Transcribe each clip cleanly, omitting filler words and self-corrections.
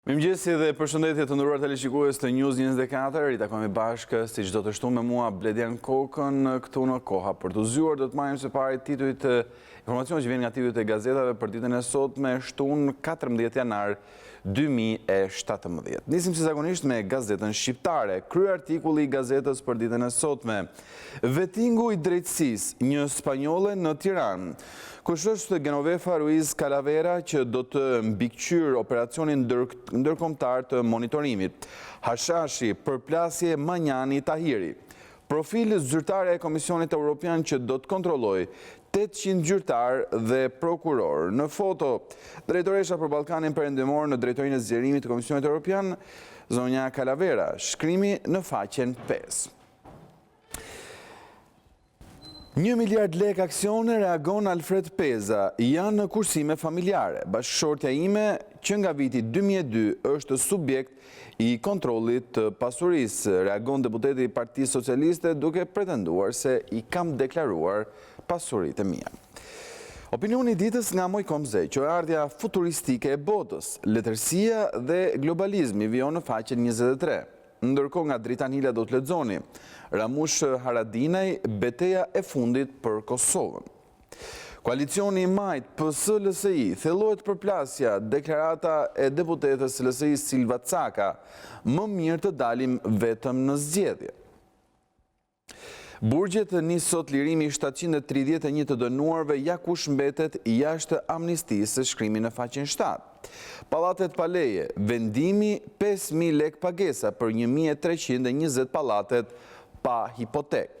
Mirëmëngjesi dhe përshëndetje të nderuar teleshikues të News 24. I takojmë bashkë si çdo të shtunë me mua Bledian Kokën këtu në Koha për të zgjuar. Do të marrim së pari titujt e informacioneve që vijnë nga titujt e gazetave për ditën e sotme, shtunë 14 janar 2017. Nisim si zakonisht me gazetën shqiptare. Kryartikulli i gazetës për ditën e sotme. Vettingu i drejtësisë, një spanjolle në Tiranë. Kush është Genovefa Ruiz Calavera që do të mbikëqyr operacionin ndërkombëtar të monitorimit. Hashashi, përplasje Manjani Tahiri. Profil zyrtare e Komisionit Evropian që do të kontrollojë 800 gjyqtar dhe prokuror. Në foto, drejtoresha për Ballkanin Perëndimor në drejtorinë e zgjerimit të Komisionit Evropian, zonja Calavera, shkrimi në faqen 5. 1 miliard lek aksione reagon Alfred Peza, janë në kursime familjare. Bashkëshortja ime që nga viti 2002 është subjekt i kontrollit të pasurisë, reagon deputeti i Partisë Socialiste duke pretenduar se i kam deklaruar pasuritë e mia. Opinioni i ditës nga Mojkom Zeqo, ardhja futuristike e botës, letërsia dhe globalizmi vijon në faqen 23. Ndërkohë nga Dritanila do të lexoni Ramush Haradinaj, beteja e fundit për Kosovën. Koalicioni i majt PS-LSI, thellohet përplasja, deklarata e deputetës LSI Silva Caka, më mirë të dalim vetëm në zgjedhje. Burgjet nis sot lirimi 731 të dënuarve, ja kush mbetet jashtë amnistisë, shkrimi në faqen 7. Pallatet pa leje, vendimi 5.000 lek pagesa për 1.320 pallatet pa hipotek.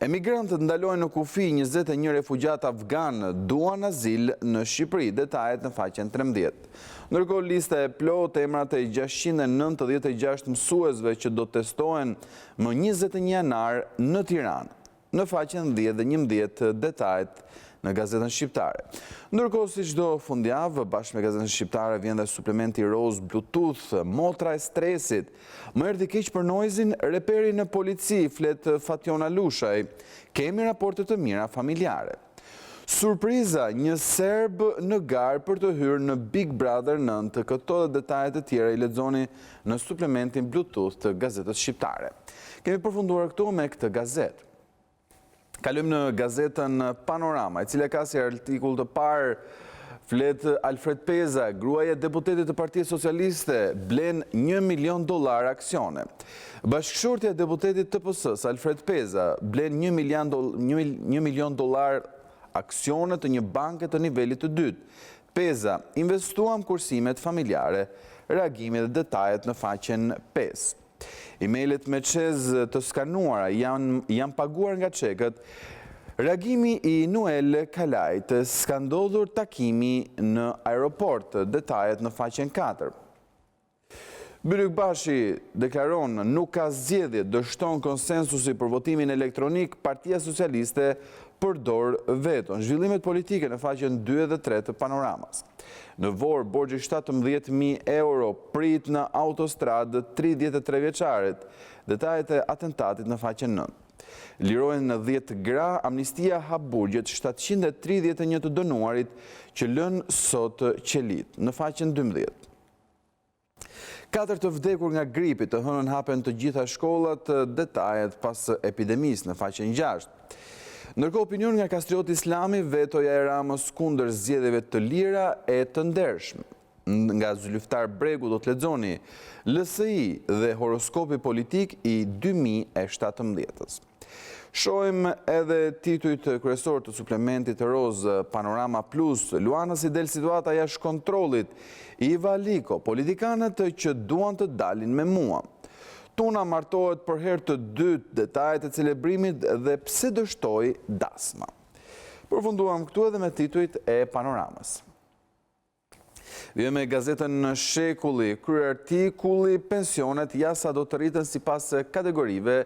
Emigrantët ndalojnë në kufi, 21 refugjat afgan duan azil në Shqipëri, detajet në faqen 13. Ndërkohë lista e plotë emrat e 696 mësuesve që do testohen më 21 janar në Tiranë. Në faqen 10 dhe 11 detajet në gazetën shqiptare. Ndërkohë si çdo fundjavë, bashkë me gazetën shqiptare vjen dhe suplementi roz Bluetooth, motra e stresit. Më erdhi keq për noizin, reperi në polici, flet Fationa Lushaj. Kemi raporte të mira familjare. Surpriza, një serb në garë për të hyrë në Big Brother 9. Këto dhe detajet e tjera i lexoni në suplementin Bluetooth të gazetës shqiptare. Kemi përfunduar këtu me këtë gazetë. Kalojmë në gazetën Panorama, e cila ka si artikull të parë flet Alfred Peza, gruaja e deputetit të Partisë Socialiste, blen $1 milion aksione. Bashkëshortja e deputetit të PS-s, Alfred Peza, blen $1 milion aksione të një banke të nivelit të dytë. Peza, investuam kursimet familjare, reagimi dhe detajet në faqen 5. Emailet me çez të skanuara janë paguar nga çekët. Reagimi i Noel Kalajt, s'ka ndodhur takimi në aeroport, detajet në faqen 4. Byrykbashi deklaron nuk ka zgjedhje, dështon konsensusi për votimin elektronik, Partia Socialiste përdor veton. Zhvillimet politike në faqen 2 dhe 3 të Panoramës. Në Vor, borxhi 17.000 euro prit në autostradë 33 vjeçarit. Detajet e atentatit në faqen 9. Lirohen në 10 gra, amnistia hap burgjet 731 të dënuarit që lënë sot qelit. Në faqen 12. 4 të vdekur nga gripi, të hënën hapen të gjitha shkollat, detajet pas epidemisë në faqen 6. Ndërkohë opinion nga Kastrioti Islami, vetoja e Ramës kundër zgjedhjeve të lira e të ndershme. Nga Zylftar Bregu do të lexoni LSI dhe horoskopi politik i 2017-s. Shohim edhe titujt kryesor të suplementit të roz Panorama Plus. Luanës i del situata jashtë kontrollit. Iva Liko, politikanët që duan të dalin me mua. Tuna martohet për herë të dytë, detajet e celebrimit dhe pse dështoi dasma. Përfunduam këtu edhe me titujt e Panoramës. Vjen me gazetën në Shekulli, kryartikulli pensionet jasa do të rriten sipas kategorive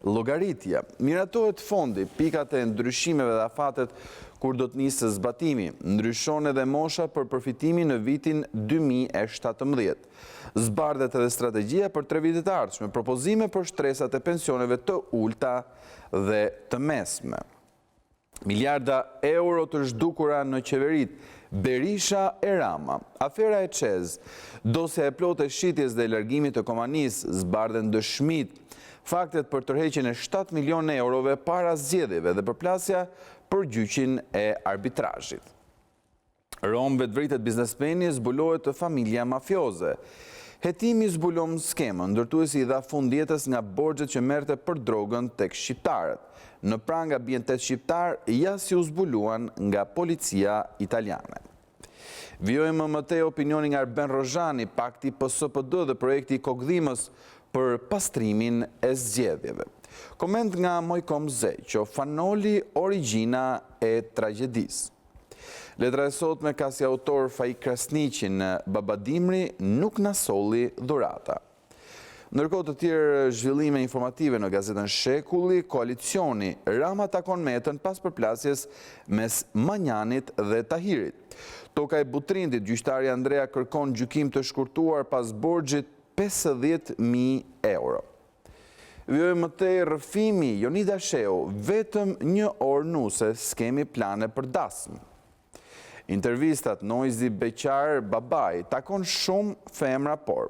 llogaritja. Miratohet fondi, pikat e ndryshimeve dhe afatet kur do të nisë zbatimi. Ndryshon edhe mosha për përfitimin në vitin 2017. Zbardhet edhe strategjia për 3 vitet e ardhshme, propozime për shtresat e pensioneve të ulta dhe të mesme. Miliarda euro të zhdukura në qeverit Berisha e Rama, afera e Qez, dosja e plotë e shitjes dhe largimit të Komanis, zbardhen dëshmit, faktet për tërheqjen e 7 milion eurove para zgjedhjeve dhe përplasja për gjyqin e arbitrazhit. Rom vetvritet biznesmeni zbulohet të familja mafioze. Hetimi zbulon skemën, ndërtuesi i dha fund jetës nga borxhet që merrte për drogën tek shqiptarët. Në pranga bien 8 shqiptar, jasi u zbuluan nga policia italiane. Vjojmë më tej opinionin nga Arben Rozhani, pakti PSPD dhe projekti i kokdhimës për pastrimin e zgjedhjeve. Koment nga Mojkom Zeqo, fanoli origjina e tragjedisë. Letra e sotme ka si autor Faik Krasniqin, Babadimri nuk na solli dhurata. Ndërkohë të tjerë zhvillime informative në gazetën Shekulli, koalicioni Rama takon Metën pas përplasjes mes Manjanit dhe Tahirit. Toka e Butrindit, gjyqtari Andrea kërkon gjykim të shkurtuar pas borxhit 50.000 euro. Vjojmë më tej rrëfimi, Jonida Sheu, vetëm 1 orë nuse s'kemi plane për dasmë. Intervistat Noizi Beqar Babaj takon shumë femra por.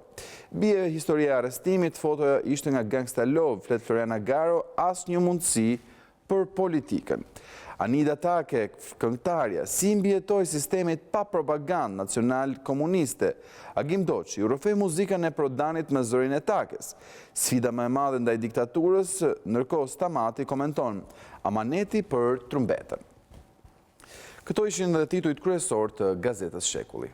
Bie historia e arrestimit, fotoja ishte nga Gangsta Love, flet Floriana Garo, as një mundësi për politikën. Anida Take, këngëtarja, si mbjetoi sistemit pa propagandë nacional komuniste. Agim Doçi, u rrëfej muzikën e Prodanit me zërin e Takes. Sfida më e madhe ndaj diktaturës, ndërkohë Stamati komenton amaneti për trumbetën. Këto ishin dhe titujt kryesor të gazetës Shekulli.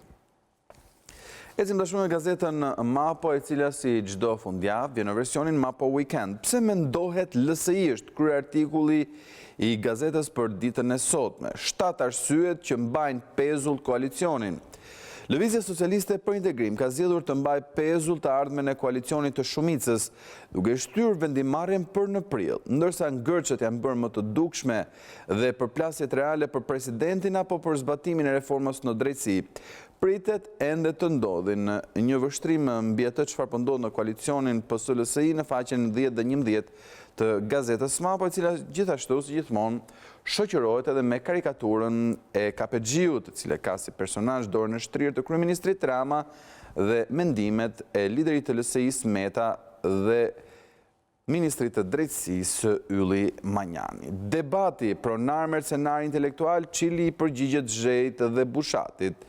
Ecim dashur me gazetën Mapo, e cila si çdo fundjavë vjen në versionin Mapo Weekend. Pse mendohet LSI është kryeartikulli i gazetës për ditën e sotme? 7 arsyet që mbajnë pezull koalicionin. Lëvizja Socialiste për Integrim ka zgjedhur të mbajë pezull të ardhmen e koalicionit të shumicës, duke shtyrë vendimarrjen për në prill, ndërsa ngërçet janë bërë më të dukshme dhe përplasjet reale për presidentin apo për zbatimin e reformës në drejtësi. Pritet ende të ndodhin një vështrim mbi atë çfarë po ndodh në koalicionin PS-LSI në faqen 10 dhe 11 të gazetës Mapo, e cila gjithashtu si gjithmonë shoqërohet edhe me karikaturën e KPG-ut, e cila ka si personazh dorën e shtrirë të kryeministrit Rama dhe mendimet e liderit të LSI-s Meta dhe ministrit të drejtësisë Ylli Manjani. Debati pronar mercenar intelektual, Çili i përgjigjet Zhejt dhe Bushatit.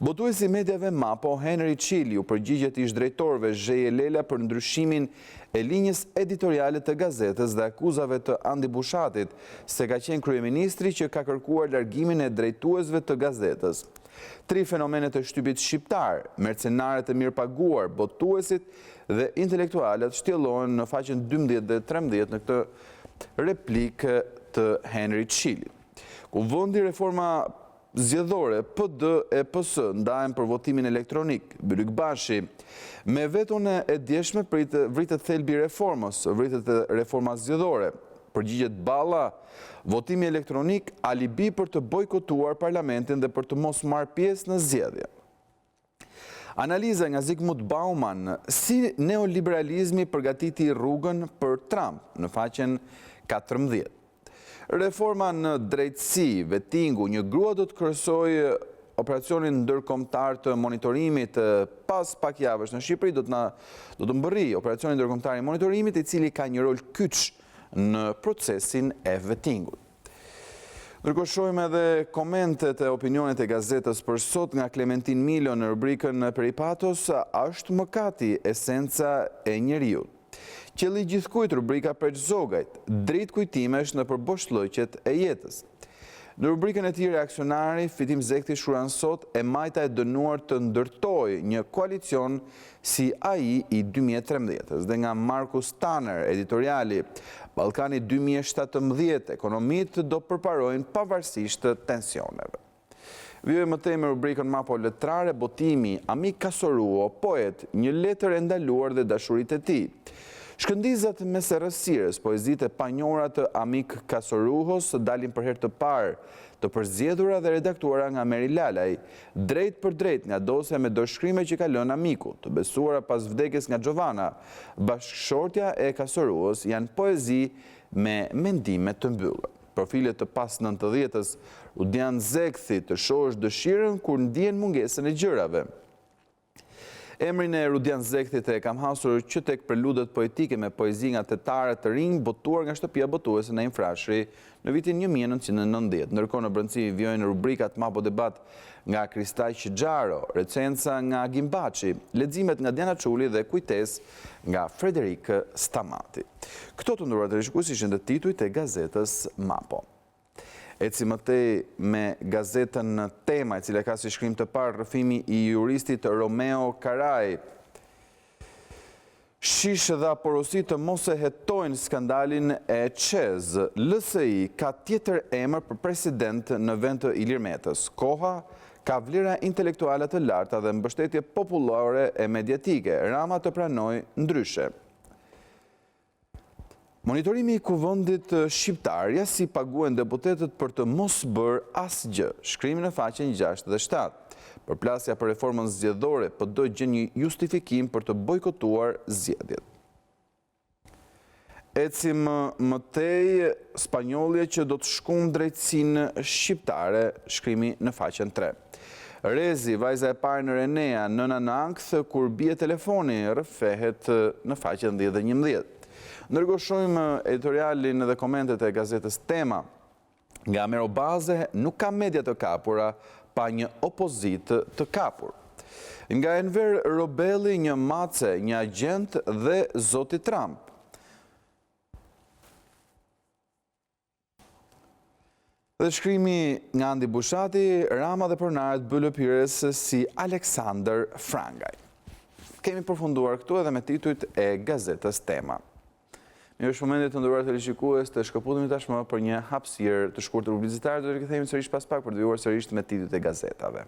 Botuesi mediave Mapo, Henry Çili, u përgjigjet ish-drejtorëve Zhej e Lela për ndryshimin e linjës editoriale të gazetës dhe akuzave të Andi Bushatit, se ka qenë kryeministri që ka kërkuar largimin e drejtuesve të gazetës. 3 fenomenet e shtypit shqiptar, mercenarët e mirëpaguar, botuesit dhe intelektualet shtjellohen në faqen 12 dhe 13 në këtë replikë të Henry Çili. Ku vendi reforma zgjedhore, PD e PS ndahen për votimin elektronik. Bylyk Bashi, me veton e djeshme vritet thelbi reformës, vritet reforma zgjedhore. Përgjigjet Balla, votimi elektronik, alibi për të bojkotuar parlamentin dhe për të mos marrë pjesë në zgjedhje. Analiza nga Zygmunt Bauman, si neoliberalizmi përgatiti rrugën për Trump, në faqen 14. Reforma në drejtësi, vettingu, një grua do të kryesojë operacionin ndërkombëtar të monitorimit pas pak javësh në Shqipëri, do të mbërri operacionin ndërkombëtar i monitorimit, i cili ka një rol kyç në procesin e vettingut. Ndërkohë shohim edhe komentet e opinionet e gazetës për sot nga Klementin Milo në rubrikën Peripatos, është mëkati esenca e njeriut. Qelli gjithkujt, rubrika për Zogajt, dritë kujtimesh në përboshllëqet e jetës. Në rubrikën e tij reaksionari, Fitim Zekti shkruan sot e majta e dënuar të ndërtojë një koalicion si ai i 2013-s. Dhe nga Markus Tanner, editoriali, Ballkani 2017, ekonomitë do përparojnë pavarësisht të tensioneve. Vjojmë më tej me rubrikën Mapo letrare, botimi, Amik Kasoruo, poet, një letër e ndaluar dhe dashurit e tij. Shkëndizat mes errësirës, poezitë e panjohura të Amik Kasoruhos dalin për herë të parë, të përzgjedhura dhe redaktuara nga Meri Lalaj, drejt për drejt nga dosja me dorëshkrime që ka lënë Amiku, të besuara pas vdekjes nga Gjovana. Bashkëshortja e Kasoruhos janë poezi me mendime të mbyllura. profilet të pas 90-s, Rudian Zekthi të shohësh dëshirën kur ndjen mungesën e gjërave. Emrin e Rudian Zekthit e kam hasur që tek preludet poetike me poezi nga tetare të rinj botuar nga shtëpia botuese në Frashëri në vitin 1990. Ndërkohë në brëndësi vjojnë rubrikat Mapo Debat nga Kristaj Shixharo, recenca nga Gimbaçi, leximet nga Diana Çuli dhe kujtes nga Frederik Stamati. Këto të nderuar televizionistë ishin të titujt e gazetës Mapo. Eci mëtej me gazetën Tema, e cila ka si shkrim të parë rrëfimi i juristit Romeo Karaj. Shishë dhe porosi të mos e hetojnë skandalin e Qez. LSI ka tjetër emër për president në vend të Ilir Metës. Koha ka vlera intelektuale të larta dhe mbështetje popullore e mediatike. Rama të pranoj ndryshe. Monitorimi i kuvendit shqiptar si paguajnë deputetët për të mos bërë asgjë, shkrimi në faqen 6 dhe 7. Përplasja për reformën zgjedhore do gjen një justifikim për të bojkotuar zgjedhjet. Ecim mëtej spanjollje që do të shkojnë drejtësinë shqiptare, shkrimi në faqen 3. Rezi, vajza e parë në Renea, nëna në ankth kur bie telefoni, rrëfehet në faqen 10 dhe 11. Ndërkohë editorialin dhe komentet e gazetës Tema. Nga Merobaze nuk ka media të kapura pa një opozitë të kapur. Nga Enver Robelli, një mace, një agent dhe zoti Trump. Dhe shkrimi nga Andi Bushati, Rama dhe pronarët bëllëpires si Aleksandr Frangaj. Kemi përfunduar këtu edhe me titujt e gazetës Tema. Mirë është momentit të nderuar televizionist të shkëputemi tashmë për një hapësirë të shkurtër publicitare, do të rikthehemi sërish pas pak për të vjuar sërish me titujt e gazetave.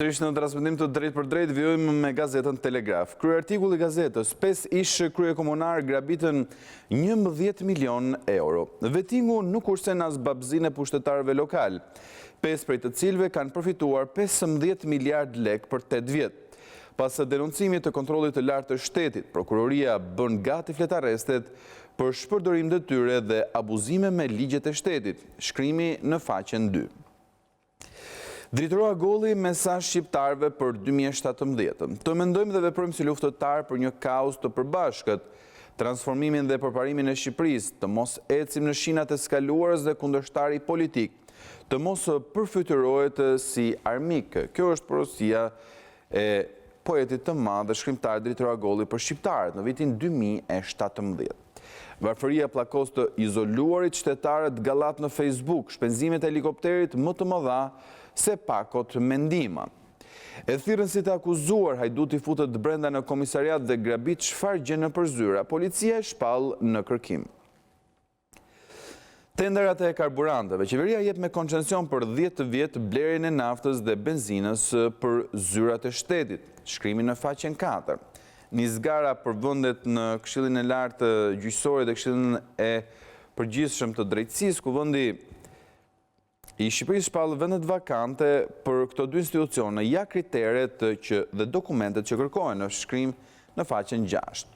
Sërish në transmetim të drejt për drejt vjojmë me gazetën Telegraf. Kryeartikull i gazetës, 5 ish kryekomunar grabitën 11 milion euro. Vettingu nuk kursen as babzin e pushtetarëve lokal, 5 prej të cilëve kanë përfituar 15 miliard lek për 8 vjet. Pas denoncimit të kontrollit të lartë të shtetit, prokuroria bën gati fletarrestet për shpërdorim detyre dhe abuzime me ligjet e shtetit, shkrimi në faqen 2. Drejtorua Golli mesazh shqiptarëve për 2017. Të mendojmë dhe veprojmë si luftëtar për një kauz të përbashkët, transformimin dhe përparimin e Shqipërisë, të mos ecim në shinat e skaluarës dhe kundërshtari politik, të mos përfytyrohet si armik. Kjo është porosia e poetit të madh dhe shkrimtar drejtorua Golli për shqiptarët në vitin 2017. Varfëria plakos të izoluarit shtetarët gallat në Facebook, shpenzimet e helikopterit më të mëdha se pakot mendima. E thirrën si të akuzuar, Hajduti futet brenda në komisariat dhe grabit çfarë gjë në përzyra, policia e shpall në kërkim. Tenderat e karburanteve, qeveria jep me koncesion për 10 vjet blerjen e naftës dhe benzinës për zyrat e shtetit, shkrimi në faqen 4. Një zgara përvendet në Këshillin e Lartë Gjyqësore dhe Këshillin e Përgjithshëm të Drejtësisë, ku vendi i Shqipërisë shpall vendet vakante për këto dy institucione, ja kriteret dhe dokumentet që kërkohen, në shkrim në faqen 6.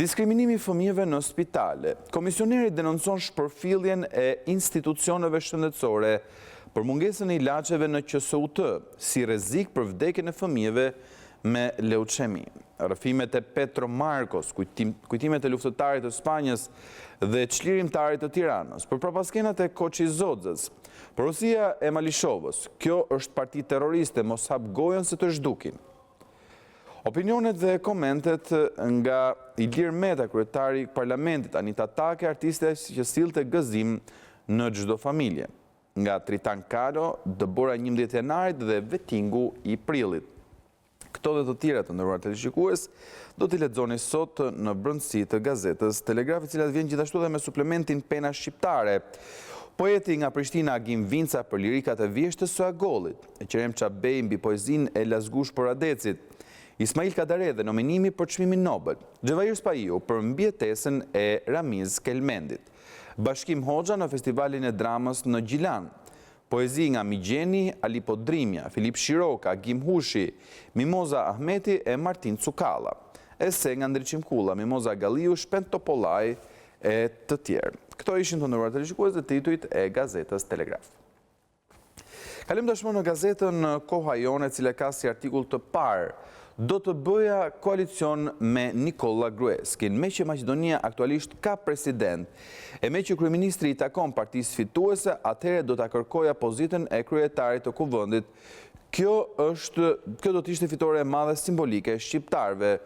Diskriminimi i fëmijëve në spitale. Komisioneri denoncon shpërfilljen e institucioneve shëndetësore për mungesën e ilaçeve në QSUT, si rrezik për vdekjen e fëmijëve me leucemi. Rrëfimet e Petro Marcos, kujtimet e luftëtarit të Spanjës dhe çlirimtarit të Tiranës, për prapaskenat e Koçizodzës, porosia e Malishovës, kjo është parti terroriste, mos hap gojën se të zhdukin. Opinionet dhe komentet nga Ilir Meta, kryetari i parlamentit, Anita Take, artiste që sillte gëzim në çdo familje. Nga Tritan Kalo, dëbora 11 janarit dhe vettingu i prillit. Këto dhe të tjera të nderuar televizionist, do t'i lexoni sot në brendësi të gazetës Telegraf, e cila vjen gjithashtu dhe me suplementin Pena Shqiptare. Poeti nga Prishtina Agim Vinca për lirikat e vjeshtës së Agollit, Qerem Çabej mbi poezinë e Lazgush Poradecit, Ismail Kadare dhe nominimi për çmimin Nobel, Xhevair Spaiu për mbijetesën e Ramiz Kelmendit, Bashkim Hoxha në festivalin e dramës në Gjilan, poezi nga Migjeni, Ali Podrimja, Filip Shiroka, Gim Hushi, Mimoza Ahmeti e Martin Cukalla. Ese nga Ndriçim Kulla, Mimoza Galliu, Shpent Topolaj e të tjerë. Këto ishin të nderuar televizionistë të titujt e gazetës Telegraf. Kalim tashmë në gazetën Koha Jone, e cila ka si artikull të parë: do të bëja koalicion me Nikola Gruevskin, me që Maqedonia aktualisht ka president, e me që kryeministri i takon partisë fituese, atëherë do ta kërkoja pozitën e kryetarit të kuvendit. Kjo do të ishte fitore e madhe simbolike shqiptarëve.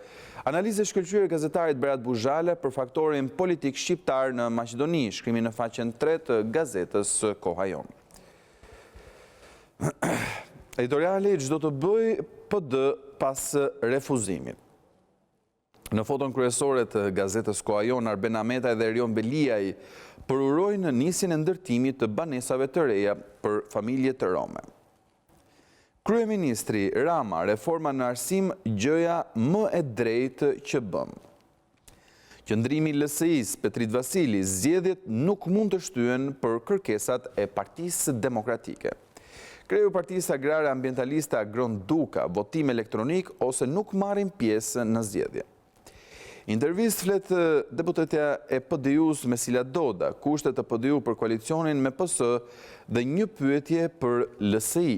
Analizë e shkëlqyer e gazetarit Berat Buzhale për faktorin politik shqiptar në Maqedoni, shkrimi në faqen 3 të gazetës Koha Jone. Editoriali çdo të bëj PD pas refuzimit. Në foton kryesore të gazetës Koha Jone, Arben Ahmetaj dhe Erion Beliaj përurojnë nisjen e ndërtimit të banesave të reja për familje të rome. Kryeministri Rama, reforma në arsim gjëja më e drejtë që bëm. Qëndrimi LSI-s Petrit Vasili, zgjedhjet nuk mund të shtyhen për kërkesat e Partisë Demokratike. Kreu Partisë Agrare Ambientaliste Agron Duka, votim elektronik ose nuk marrin pjesë në zgjedhje. Intervistë flet deputetja e PD-us Mesila Doda, kushtet e PD-u për koalicionin me PS dhe një pyetje për LSI.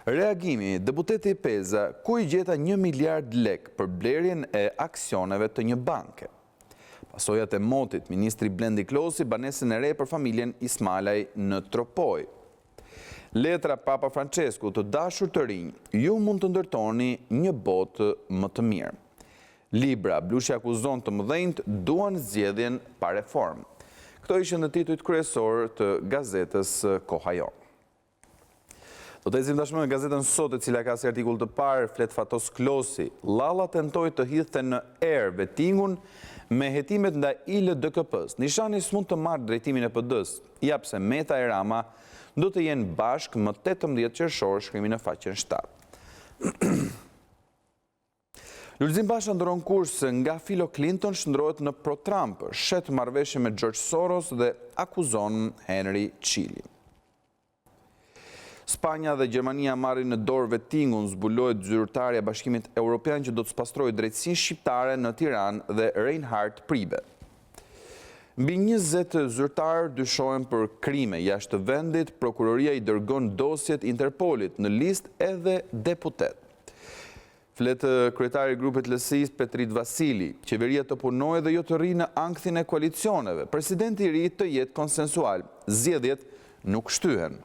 Reagimi, deputeti Peza, ku i gjeta 1 miliard lek për blerjen e aksioneve të një banke. Pasojat e motit, ministri Blendi Klosi, banesën e re për familjen Ismalaj në Tropoj. Letra Papa Francesku, të dashur të rinj, ju mund të ndërtoni një botë më të mirë. Libra, Blushi akuzon të mëdhenjt duan zgjedhjen pa reformë. Këto ishin në titujt kryesor të gazetës Koha Jone. Do të ecim tashmë në gazetën Sot, e cila ka si artikull të parë: flet Fatos Klosi, Llalla tentoi të hidhte në erë vettingun me hetimet ndaj ILDKP-s. Nishani s'mund të marrë drejtimin e PD-s, jap se Meta e Rama do të jenë bashkë më 18 qershor, shkrimi në faqen 7. Lulzim Basha ndron kurs nga Filo Clinton shndrohet në pro-Trump, shet marrëveshje me George Soros dhe akuzon Henry Chili. Spanja dhe Gjermania marrin në dorë vettingun, zbulohet zyrtarja e Bashkimit Evropian që do të spastrojë drejtësinë shqiptare në Tiranë dhe Reinhard Priebe. Mbi 20 zyrtarë dyshohen për krime jashtë vendit, prokuroria i dërgon dosjet Interpolit, në listë edhe deputet. Flet kryetari i grupit LSI-s Petrit Vasili, qeveria të punojë dhe jo të rrinë në ankthin e koalicioneve, presidenti i ri të jetë konsensual, zgjedhjet nuk shtyhen.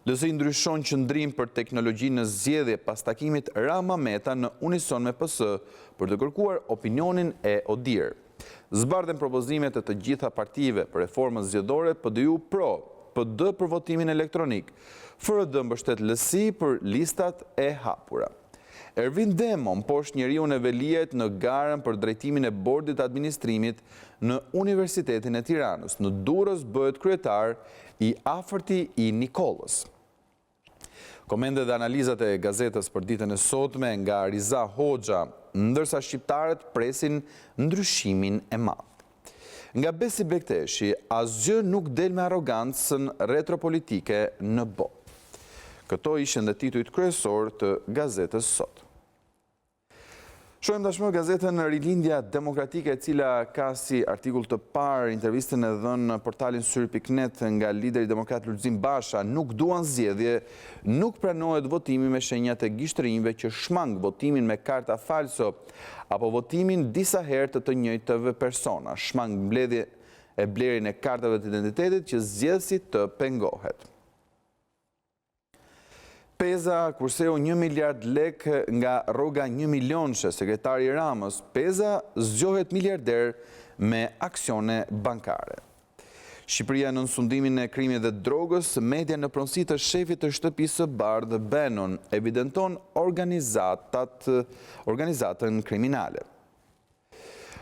LSI ndryshon qëndrim për teknologji në zgjedhje pas takimit Rama Meta në unison me PS për të kërkuar opinionin e ODIHR. Zbardhen propozimet e të gjitha partive për reformën zgjedhore, PDU pro, PD për votimin elektronik, FRD mbështet LSI për listat e hapura. Ervin Demon poshtë njeriun e Veliajt në garën për drejtimin e bordit administrimit në Universitetin e Tiranës. Në Durrës bëhet kryetar i afërti i Nikolës. Komende dhe analizat e gazetës për ditën e sotme nga Riza Hoxha, ndërsa shqiptarët presin ndryshimin e madh. Nga Besi Bekteshi, asgjë nuk del me arrogancën retropolitike në botë. Këto ishin dhe titujt kryesor të gazetës Sot. Shohim tashmë gazetën Rilindja Demokratike, e cila ka si artikull të parë intervistën e dhënë në portalin Syri.net nga lideri demokrat Lulzim Basha: nuk duan zgjedhje, nuk pranohet votimi me shenjat e gishtërinjve që shmang votimin me karta falso apo votimin disa herë të njëjtëve persona, shmang mbledhje e blerjen e kartave të identitetit që zgjedhësit të pengohet. Peza kurseu 1 miliard lek nga rroga 1 milionshë, sekretari Ramës. Peza zgjohet miliarder me aksione bankare. Shqipëria në sundimin e krimit dhe drogës, media në pronësi të shefit të shtëpisë së bardhë Benon evidenton organizatën kriminale.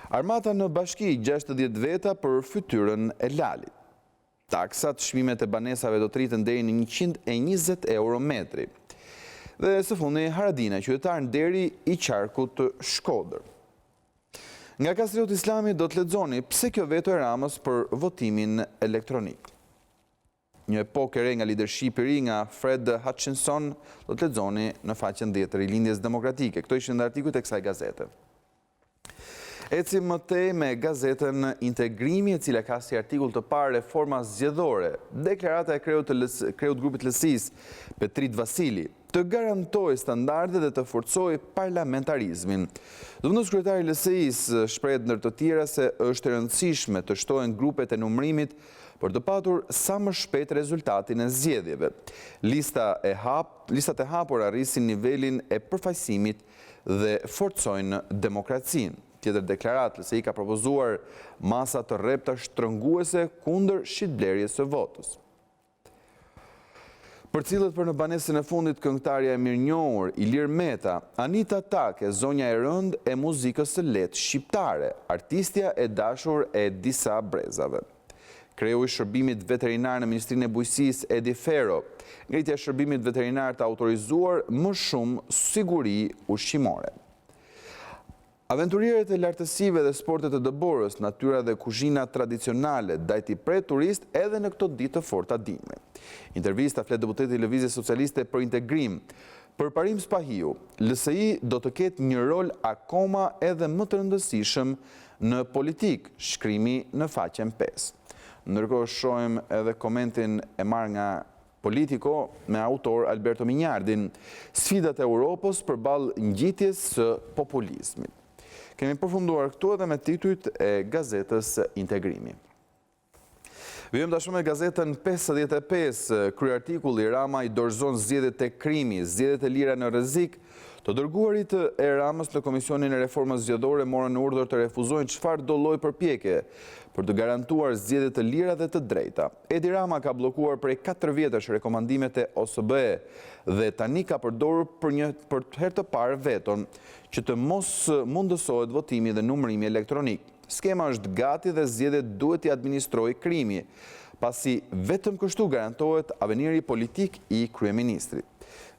Armata në bashki 60 veta për fytyrën e Lalit. Taksat, çmimet e banesave do të rriten deri në 120 euro metri. Dhe së fundi Haradina, qytetar nderi i qarkut të Shkodër. Nga Kastriot Islami do të lexoni pse kjo veto e Ramës për votimin elektronik. Një epokë e re nga leadershipi i ri nga Fred Hutchinson do të lexoni në faqen 10 të Rilindjes Demokratike. Këto ishin dhe artikujt e kësaj gazete. Ecim më tej me gazetën Integrimi, e cila ka si artikull të parë reforma zgjedhore. Deklarata e kreut grupit LSI-s, Petrit Vasili, të garantoj standarde dhe të forcoj parlamentarizmin. Zëvendës kryetari i LSI-s shprehet ndër të tjera se është e rëndësishme të shtohen grupet e numërimit për të patur sa më shpejt rezultatin e zgjedhjeve. Listat e hapura rrisin nivelin e përfaqësimit dhe forcojnë demokracinë. Tjetër deklarat, LSI ka propozuar masa të rrepta shtrënguese kundër shitblerjes së votës. Për cilët për në banesën e fundit këngëtarja e mirënjohur Ilir Meta, Anita Take, zonja e rënd e muzikës së lehtë shqiptare, artistja e dashur e disa brezave. Kreu i shërbimit veterinar në Ministrinë e Bujqësisë Edi Fero, ngritja e shërbimit veterinar të autorizuar më shumë siguri ushqimore. Aventurierët e lartësive dhe sportet të dëborës, natyra dhe kuzhina tradicionale, dajti pre turist edhe në këto ditë të forta dimri. Intervista flet deputeti i Lëvizjes Socialiste për Integrim. Për Parim Spahiu, LSI do të ketë një rol akoma edhe më të rëndësishëm në politik, shkrimi në faqen 5. Ndërkohë shohim edhe komentin e marrë nga Politico me autor Alberto Mignardin, sfidat e Europës përballë ngjitjes së populizmit. Kemi përfunduar këtu edhe me titujt e gazetës Integrimi. Vijmë tashmë me gazetën 55, kryartikulli Rama i dorëzon zgjedhjet e krimi, zgjedhjet e lira në rrezik. Të dërguarit e Ramës në Komisionin e Reformës Zgjedhore morën urdhër të refuzojnë çfarë do lloj përpjekje për të garantuar zgjedhje të lira dhe të drejta. Edi Rama ka bllokuar prej 4 vjetësh rekomandimet e OSBE dhe tani ka përdorur për herë të parë veton që të mos mundësohet votimi dhe numërimi elektronik. Skema është gati dhe zgjedhjet duhet i administrojë krimi, pasi vetëm kështu garantohet aveniri politik i kryeministrit.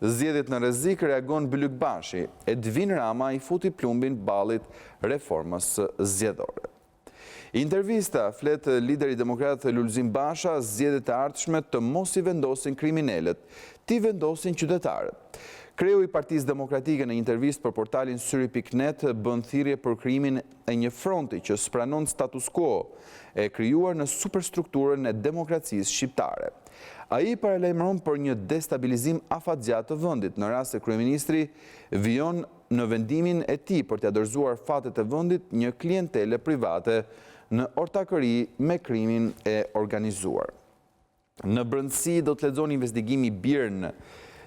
Zgjedhjet në rrezik reagon Bylykbashi, Edvin Rama i futi plumbin ballit reformës zgjedhore. Intervista flet lideri demokrat Lulzim Basha, zgjedhjet e ardhshme të mos i vendosin kriminalët, ti vendosin qytetarët. Kreu i Partisë Demokratike në intervistë për portalin Syri.net bën thirrje për krijimin e një fronti që spranon status quo e krijuar në superstrukturën e demokracisë shqiptare. Ai paralajmëron për një destabilizim afatgjatë të vendit në rast se kryeministri vijon në vendimin e tij për t'ia dorëzuar fatet e vendit një klientele private në ortakëri me krimin e organizuar. Në brendësi do të lexoni investigimi Birn.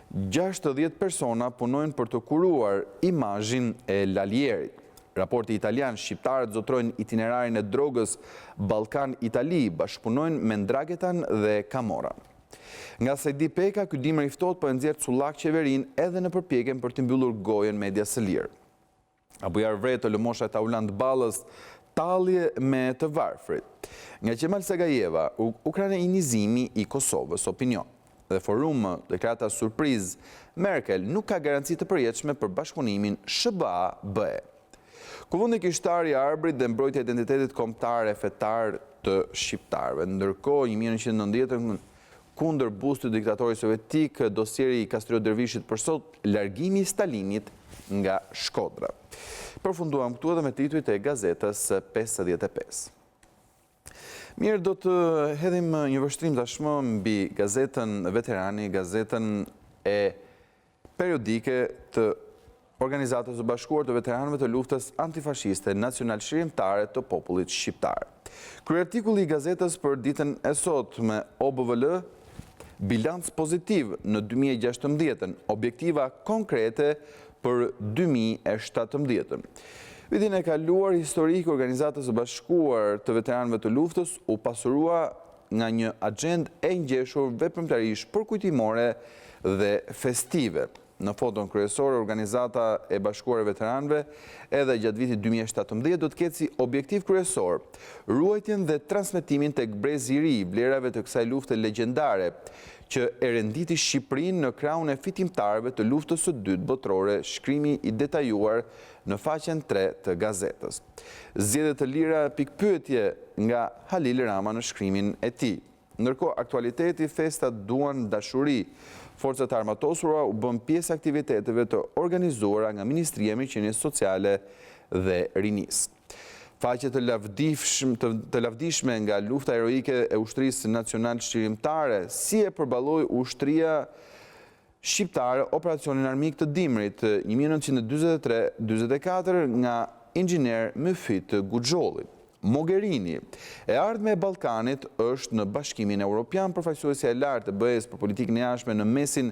60 persona punojnë për të kuruar imazhin e Lalierit. Raporti italian, shqiptarët zotrojnë itinerarin e drogës Ballkan-Itali, bashkëpunojnë me Ndragetan dhe Camorra. Nga Sejdi Peka, ky dimër i ftohtë po e nxjerr cullak qeverinë edhe në përpjekjen për të mbyllur gojën medias së lirë. Abujar Vreto, lëmosha e Tauland Ballës, tallje me të varfrit. Nga Qemal Sagajeva, ukrainizimi i Kosovës, opinion. Dhe forum deklarata surprizë, Merkel nuk ka garanci të përjetshme për bashkëpunimin SBA-BE. Kuvendi kishtari i Arbrit dhe mbrojtja e identitetit kombëtar e fetar të shqiptarëve. Ndërkohë, 1990 kundër bustit diktatorit sovjetik, dosieri i Kastriot Dervishit për sot, largimi i Stalinit nga Shkodra. Përfunduam këtu edhe me titujt e gazetës 55. Mirë, do të hedhim një vështrim tashmë mbi gazetën Veterani, gazetën e periodike të Organizatës së Bashkuar të Veteranëve të Luftës Antifashiste Nacional Shërimtare të Popullit Shqiptar. Kryartikulli i gazetës për ditën e sotme, OBVL, bilanc pozitiv në 2016, objektiva konkrete për 2017. Vitin e kaluar, historik Organizatës së Bashkuar të Veteranëve të Luftës u pasurua nga një agjendë e ngjeshur veprimtarish përkujtimore dhe festive. Në foton kryesore, Organizata e Bashkuar e Veteranëve edhe gjatë vitit 2017 do të ketë si objektiv kryesor ruajtjen dhe transmetimin tek brezi i ri i vlerave të kësaj lufte legjendare, që e renditi Shqipërinë në krahun e fitimtarëve të luftës së dytë botërore, shkrimi i detajuar në faqen 3 të gazetës. Zgjedhje të lira pikpyetje nga Halil Rama në shkrimin e tij. Ndërkohë, aktualiteti, festat duan dashuri. Forcat armatosura u bën pjesë aktiviteteve të organizuara nga Ministria e Mirëqenies Sociale dhe Rinisë. Faqe të lavdishme nga lufta heroike e ushtrisë nacional shqirimtare, si e përballoi ushtria shqiptare operacionin armik të dimrit 1943-44 nga inxhinier Müfit Guxholli. Mogherini, e ardhme e Ballkanit, është në Bashkimin Evropian, përfaqësuesja e lartë të BE-s për politikën e jashtme në mesin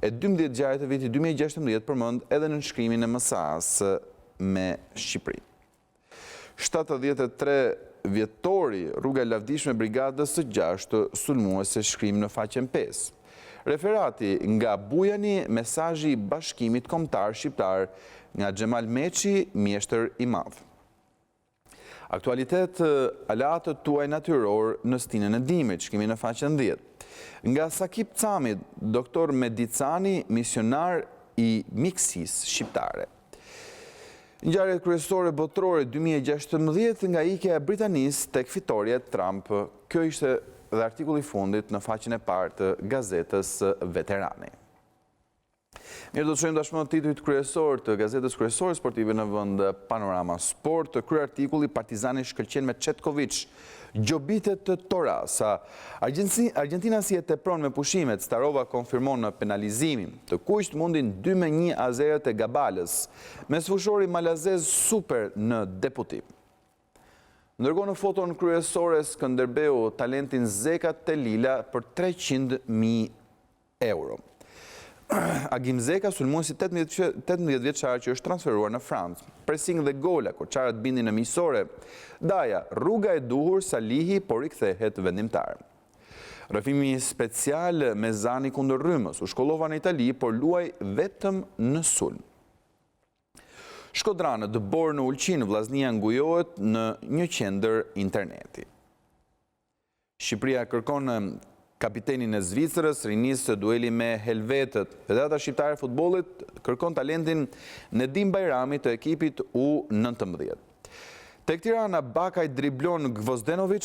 e 12 gjarit të vitit 2016 përmend edhe në nënshkrimin e MSA-s me Shqipërinë. 73 vjetori rruga e lavdishme brigadës së 6 sulmuese shkrim në faqen 5. Referati nga Bujani, mesazhi i Bashkimit Kombëtar Shqiptar nga Xhemal Meçi, mjeshtër i madh. Aktualitet alatët tuaj natyror në stinën e dimrit, shkrimi në faqen 10. Nga Sakip Cami, doktor Medicani, misionar i mjekësisë shqiptare. Ngjarjet kryesore botërore 2016 nga ikja e Britanisë tek fitoria Trump. Kjo ishte dhe artikulli i fundit në faqen e parë të gazetës Veterani. Mirë, do të shohim tashmë titujt kryesor të gazetës kryesore sportive në vend. Panorama Sport, krye artikulli Partizani shkëlqen me Chetkovic, gjobitet të Torasa. Argentina si e tepron me pushimet, Starova konfirmon në penalizimin. Të kuqt mundin 2-1 azerët e Gabalës, me sfushori malazez super në deputim. Ndërkohë në foton kryesore Skënderbeu talentin Zeka Telila për 300.000 euro. Agim Zeka, sulmuesi 18 vjeçar që është transferuar në Francë. Pressing dhe gola, Korçarët bindin në miqësore. Daja, rruga e duhur, Salihi, por i kthehet vendimtar. Rrëfimi special me Zani kundër Rrymës, u shkollova në Itali, por luaj vetëm në sulm. Shkodranë, dëbor në Ulqin, vllaznia ngujohet në një qendër interneti. Shqipëria kërkon kapitenin e Zvicrës, rinisë dueli me Helvetët. Federata Shqiptare e Futbollit kërkon talentin Nedim Bajrami të ekipit U19. Tek Tirana, Bakaj driblon Gvozdenovic,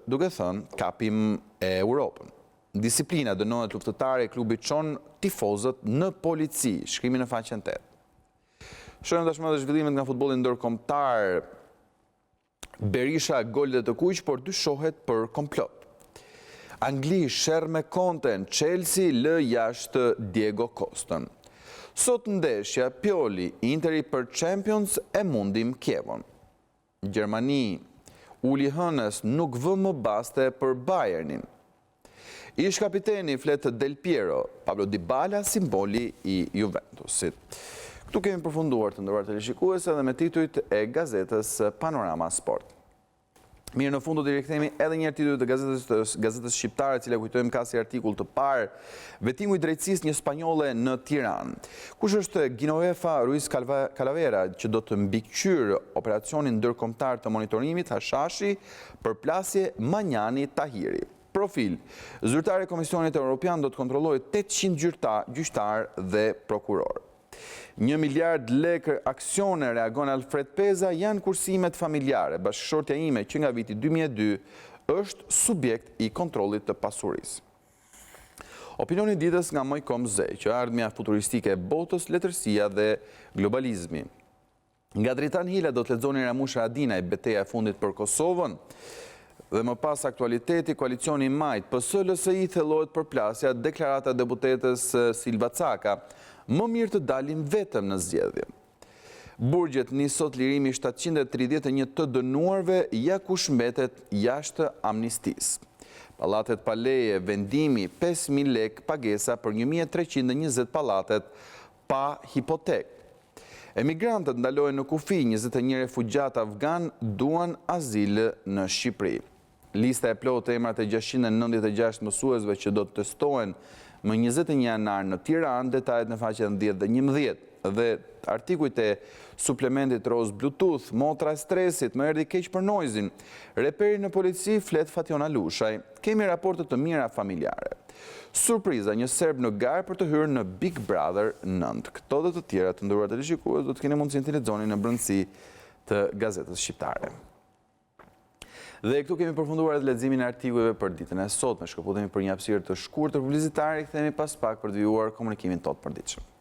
duke thënë kapim e Europën. Disiplina dënohet luftëtare e klubit çon tifozët në polici, shkrimi në faqen 8. Shohim tashmë edhe zhvillimet nga futbolli ndërkombëtar. Berisha golet të kuq, por dyshohet për komplot. Angli sherr me Conten, Chelsea lë jashtë Diego Costën. Sot ndeshja Pioli, Interi për Champions e mundim Kievon. Gjermani, Uli Hënës nuk vë më baste për Bayernin. Ish kapiteni flet Del Piero, Pablo Dybala, simboli i Juventusit. Këtu kemi përfunduar të nderuar teleshikues edhe me titujt e gazetës Panorama Sport. Mirë, në fund do t'i rikthehemi edhe një herë titujt të gazetës shqiptare, e cila kujtojmë ka si artikull të parë, vetimu i drejtësisë një spanjolle në Tiranë. Kush është Genoveva Ruiz Calavera, që do të mbikëqyr operacionin ndërkombëtar të monitorimit Hashashi për plasje Manjani Tahiri. Profil: zyrtari i Komisionit Evropian do të kontrollojë 800 gjyqtar dhe prokuror. 1 miliard lekë aksione, reagon Alfred Peza, janë kursimet familjare. Bashkëshortja ime që nga viti 2002 është subjekt i kontrollit të pasurisë. Opinioni ditës nga Mojkom Ze, që ardhmja futuristike e botës, letërsia dhe globalizmi. Nga Dritan Hila do të lexoni Ramush Haradinaj, betejë e fundit për Kosovën. Dhe më pas aktualiteti, koalicioni Majt, PS-LSI thellohet përplasja, deklarata deputetës Silva Caka, më mirë të dalim vetëm në zgjedhje. Burgjet nisot lirimi 731 të dënuarve, ja kush mbetet jashtë amnistisë. Pallatet pa leje, vendimi 5.000 lek pagesa për 1320 pallatet pa hipotek. Emigrantët ndalohen në kufi, 21 refugjat afgan duan azil në Shqipëri. Lista e plotë e emrat e 696 mësuesve që do të testohen më 21 janar në Tiranë, detajet në faqen 10 dhe 11. Dhe artikujt e suplementit Rose Bluetooth, motra e stresit, më erdhi keq për noizin, reperi në polici flet Fationa Lushaj, kemi raportet të mira familjare. Surpriza, një serb në garë për të hyrë në Big Brother 9. Këto dhe të tjera të nderuar teleshikues do të keni mundësinë të lexoni në brendësi të gazetës shqiptare. Dhe këtu kemi përfunduar edhe leximin e artikujve për ditën e sotme. Shkëputemi për një hapësirë të shkurtër publicitare, kthehemi pas pak për të vijuar komunikimin tot përditshëm.